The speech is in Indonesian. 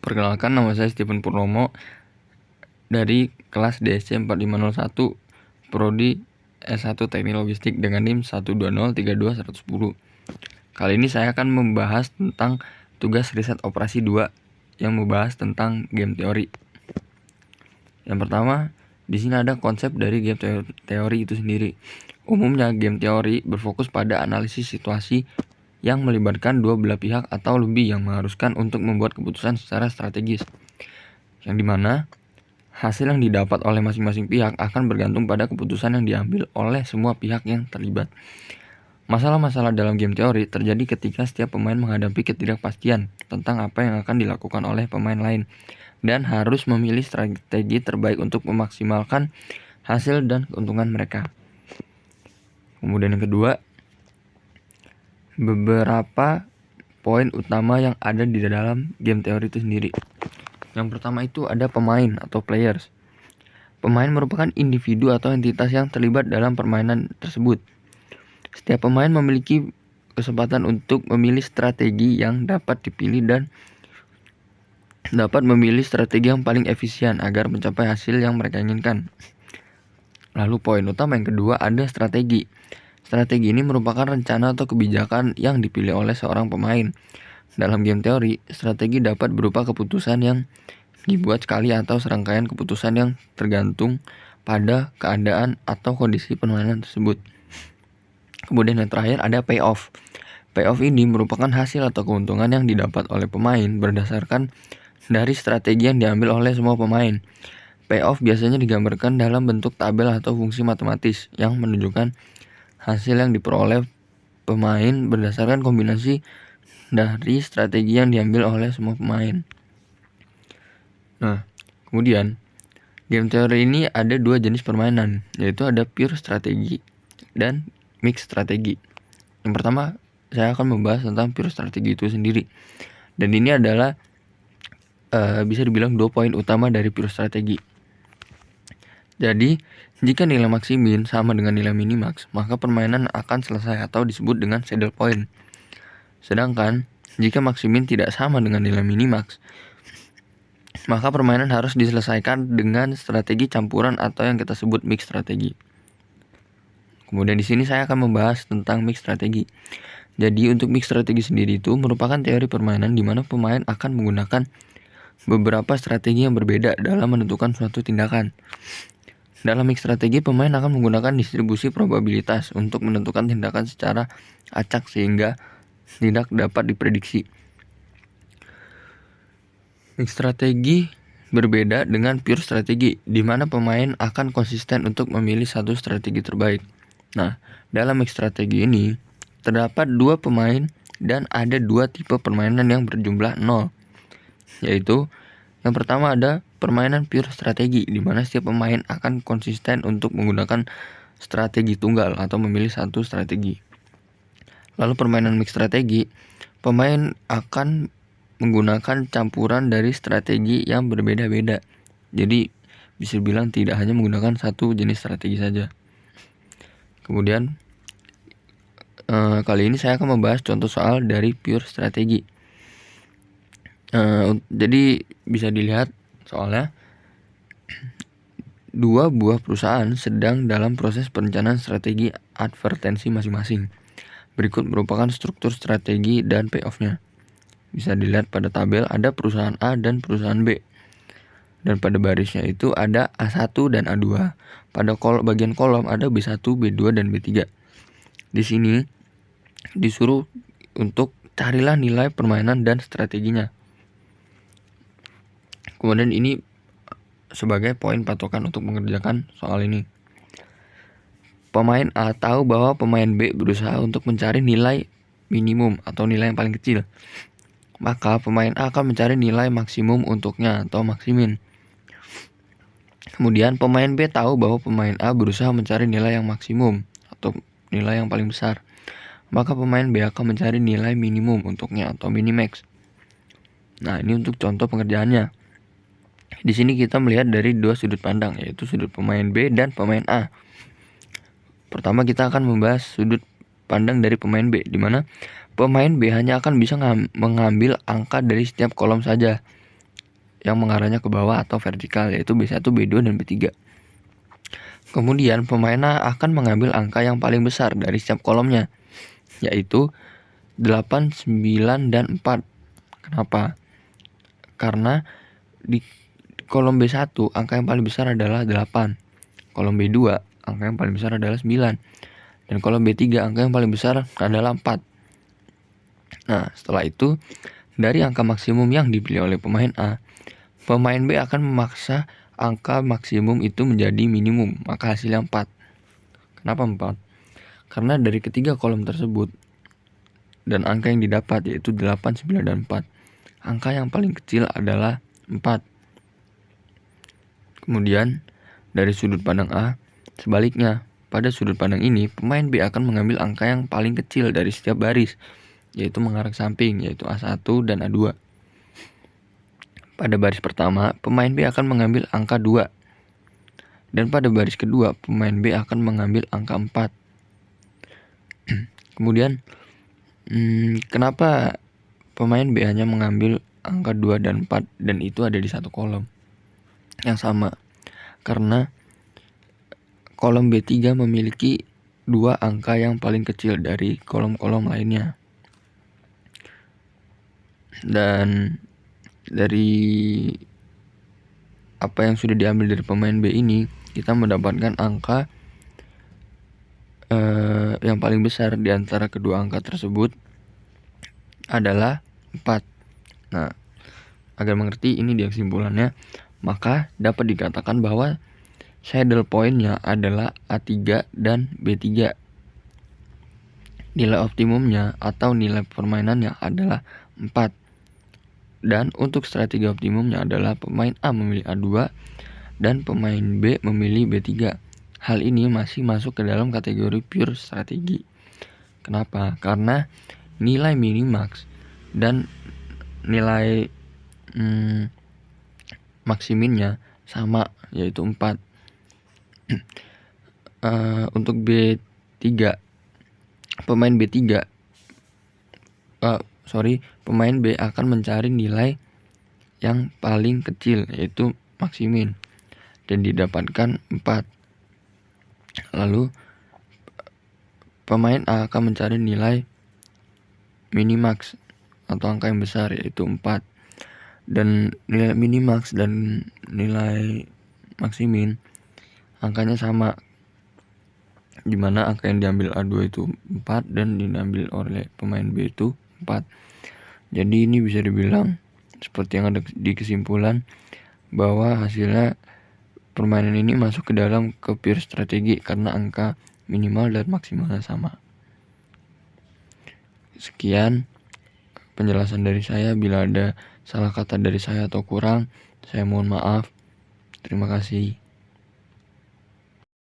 Perkenalkan, nama saya Stephen Purnomo dari kelas DSC 4501 Prodi S1 Teknik Logistik dengan NIM 120321110. Kali ini saya akan membahas tentang tugas riset operasi 2 yang membahas tentang game teori. Yang pertama, di sini ada konsep dari game teori itu sendiri. Umumnya game teori berfokus pada analisis situasi yang melibatkan dua belah pihak atau lebih yang mengharuskan untuk membuat keputusan secara strategis, yang dimana hasil yang didapat oleh masing-masing pihak akan bergantung pada keputusan yang diambil oleh semua pihak yang terlibat. Masalah-masalah dalam game teori terjadi ketika setiap pemain menghadapi ketidakpastian tentang apa yang akan dilakukan oleh pemain lain dan harus memilih strategi terbaik untuk memaksimalkan hasil dan keuntungan mereka. Kemudian yang kedua, beberapa poin utama yang ada di dalam game teori itu sendiri. Yang pertama itu ada pemain atau players. Pemain merupakan individu atau entitas yang terlibat dalam permainan tersebut. Setiap pemain memiliki kesempatan untuk memilih strategi yang dapat dipilih dan dapat memilih strategi yang paling efisien agar mencapai hasil yang mereka inginkan. Lalu poin utama yang kedua ada strategi. Strategi ini merupakan rencana atau kebijakan yang dipilih oleh seorang pemain. Dalam game teori, strategi dapat berupa keputusan yang dibuat sekali atau serangkaian keputusan yang tergantung pada keadaan atau kondisi permainan tersebut. Kemudian yang terakhir ada payoff. Payoff ini merupakan hasil atau keuntungan yang didapat oleh pemain berdasarkan dari strategi yang diambil oleh semua pemain. Payoff biasanya digambarkan dalam bentuk tabel atau fungsi matematis yang menunjukkan hasil yang diperoleh pemain berdasarkan kombinasi dari strategi yang diambil oleh semua pemain. Nah, kemudian game teori ini ada dua jenis permainan, yaitu ada pure strategi dan mix strategi. Yang pertama, saya akan membahas tentang pure strategi itu sendiri. Dan ini adalah bisa dibilang 2 poin utama dari pure strategi. Jadi, jika nilai max min sama dengan nilai minimax, maka permainan akan selesai atau disebut dengan saddle point. Sedangkan, jika max min tidak sama dengan nilai minimax, maka permainan harus diselesaikan dengan strategi campuran atau yang kita sebut mix strategi. Kemudian di sini saya akan membahas tentang mix strategi. Jadi untuk mix strategi sendiri itu merupakan teori permainan di mana pemain akan menggunakan beberapa strategi yang berbeda dalam menentukan suatu tindakan. Dalam mix strategi, pemain akan menggunakan distribusi probabilitas untuk menentukan tindakan secara acak sehingga tidak dapat diprediksi. Mix strategi berbeda dengan pure strategi, di mana pemain akan konsisten untuk memilih satu strategi terbaik. Nah, dalam mix strategi ini terdapat 2 pemain dan ada 2 tipe permainan yang berjumlah 0. Yaitu yang pertama ada permainan pure strategi, di mana setiap pemain akan konsisten untuk menggunakan strategi tunggal atau memilih satu strategi. Lalu permainan mix strategi, pemain akan menggunakan campuran dari strategi yang berbeda-beda. Jadi bisa dibilang tidak hanya menggunakan satu jenis strategi saja. Kemudian kali ini saya akan membahas contoh soal dari pure strategi. Jadi bisa dilihat soalnya 2 buah perusahaan sedang dalam proses perencanaan strategi advertensi masing-masing. Berikut merupakan struktur strategi dan payoff-nya. Bisa dilihat pada tabel ada perusahaan A dan perusahaan B. Dan pada barisnya itu ada A1 dan A2. Pada bagian kolom ada B1, B2 dan B3. Di sini disuruh untuk carilah nilai permainan dan strateginya. Kemudian ini sebagai poin patokan untuk mengerjakan soal ini. Pemain A tahu bahwa pemain B berusaha untuk mencari nilai minimum atau nilai yang paling kecil. Maka pemain A akan mencari nilai maksimum untuknya atau maksimin. Kemudian pemain B tahu bahwa pemain A berusaha mencari nilai yang maksimum atau nilai yang paling besar. Maka pemain B akan mencari nilai minimum untuknya atau minimax. Nah, ini untuk contoh pengerjaannya. Di sini kita melihat dari 2 sudut pandang, yaitu sudut pemain B dan pemain A. Pertama kita akan membahas sudut pandang dari pemain B, di mana pemain B hanya akan bisa mengambil angka dari setiap kolom saja. yang mengarahnya ke bawah atau vertikal, yaitu B1, B2, dan B3. Kemudian pemain A akan mengambil angka yang paling besar dari setiap kolomnya, yaitu 8, 9, dan 4. Kenapa? Karena di kolom B1 angka yang paling besar adalah 8, kolom B2 angka yang paling besar adalah 9, dan kolom B3 angka yang paling besar adalah 4. Nah, setelah itu dari angka maksimum yang dipilih oleh pemain A, pemain B akan memaksa angka maksimum itu menjadi minimum, maka hasilnya 4. Kenapa 4? Karena dari ketiga kolom tersebut dan angka yang didapat yaitu 8, 9, dan 4, angka yang paling kecil adalah 4. Kemudian dari sudut pandang A, sebaliknya, pada sudut pandang ini pemain B akan mengambil angka yang paling kecil dari setiap baris, yaitu mengarah ke samping, yaitu A1 dan A2. Pada baris pertama, pemain B akan mengambil angka 2. Dan pada baris kedua, pemain B akan mengambil angka 4. Kemudian, kenapa pemain B hanya mengambil angka 2 dan 4 dan itu ada di satu kolom yang sama? Karena kolom B3 memiliki 2 angka yang paling kecil dari kolom-kolom lainnya. Dan dari apa yang sudah diambil dari pemain B ini, kita mendapatkan angka yang paling besar di antara kedua angka tersebut adalah 4. Nah, agar mengerti ini dia kesimpulannya, maka dapat dikatakan bahwa saddle point-nya adalah A3 dan B3. Nilai optimumnya atau nilai permainannya adalah 4. Dan untuk strategi optimumnya adalah pemain A memilih A2 dan pemain B memilih B3. Hal ini masih masuk ke dalam kategori pure strategi. Kenapa? Karena nilai minimax dan nilai maksiminnya sama, yaitu 4. Untuk B3, pemain B akan mencari nilai yang paling kecil, yaitu maksimin, dan didapatkan 4. Lalu pemain A akan mencari nilai minimax atau angka yang besar, yaitu 4. Dan nilai minimax dan nilai maksimin angkanya sama, dimana angka yang diambil A2 itu 4 dan diambil oleh pemain B itu 4. Jadi ini bisa dibilang seperti yang ada di kesimpulan, bahwa hasilnya permainan ini masuk ke dalam ke pure strategi karena angka minimal dan maksimalnya sama. Sekian penjelasan dari saya. Bila ada salah kata dari saya atau kurang, saya mohon maaf. Terima kasih.